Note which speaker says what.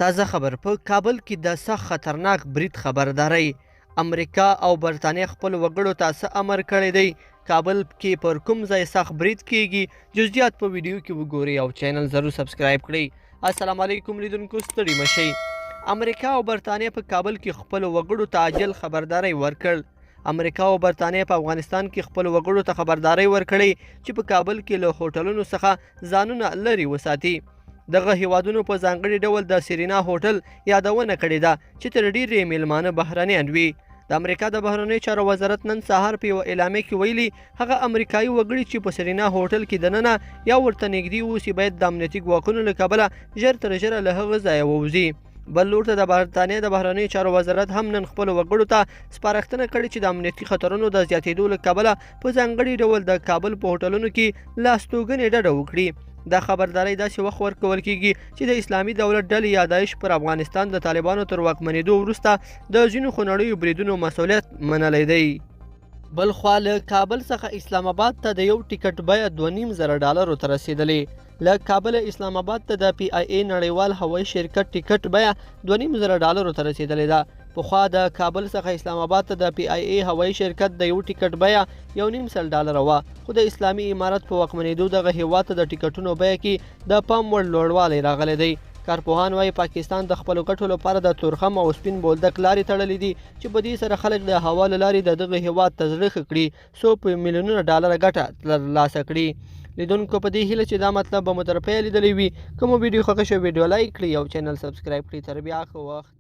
Speaker 1: تازه خبر په کابل کې د سخت خطرناک برید خبرداري امریکا او برتانیه خپل وګړو ته څه امر کړی دی کابل کې پر کوم ځای سخت برید کیږي جزئیات په ویډیو کې وګورئ او چینل ضرور سبسکرایب کړئ السلام علیکم لیدونکو ستړي مشئ امریکا او برتانیه په کابل کې خپل وګړو ته عاجل خبرداري ورکړ امریکا او برتانیه په افغانستان کې خپل وګړو ته خبرداري ورکړي چې په کابل کې له هوټلونو څخه ځانونه لري وساتي دغه هیوادونو په ځانګړي ډول د سیرینا هوټل یادونه کړې ده چې تر ډیرې میلمانه بهرنیان وي د امریکا د بهرنیو چارو وزارت نن سهار په یوه اعلامیه کې ویلي هغه امریکایي وګړي چې په سیرینا هوټل کې دننه یا ورته نږدې اوسي باید د امنیتي ګواښونو له کبله ژر تر ژره له هغه ځایه ووځي بل لور ته د برتانیې د بهرنیو چارو وزارت هم نن خپلو وګړو ته سپارښتنه کړې چې د امنیتي خطرونو د زیاتېدو له کبله په ځانګړي ډول د کابل په هوټلونو کې لاستوګنې ډډه وکړي دا خبرداری داسې وخت ورکول کیږي چې د اسلامي دولت ډلې یا داعش پر افغانستان د طالبانو تر واکمنېدو وروسته د ځینو خونړیو بریدونو مسؤلیت منلی دی بل خوا له کابل څخه اسلام آباد ته د یو ټیکټ بیه $2,500 ته رسیدلې له کابل اسلام آباد ته د پی آی ای نړیوال هوایي شرکت ټیکټ بیه $2,500 ته رسیدلې ده پخوا د کابل څخه اسلام آباد ته د پی آی ای هوایي شرکت د یو ټیکټ بیه $1.5 وه خو د اسلامي امارت په واکمنېدو دغه هیواد ته د ټیکټونو بیه کې د پام وړ لوړوالی راغلی دی کارپوهان وايي پاکستان د خپلو ګټو لپاره د تورخم او سپین بولدک لارې تړلې دي چې په دې سره خلک د هوا له لارې د دغه هیواد ته زړه ښه کړي څو په میلیونونه ډالره ګټه ترلاسه کړي لیدونکو په دې هیله چې دا مطلب به مو تر پایه لیدلی وي که مو ویډیو خوښه شوې ویډیو لایک کړئ او چینل سبسکرایب کړئ تر بیا ښه وخت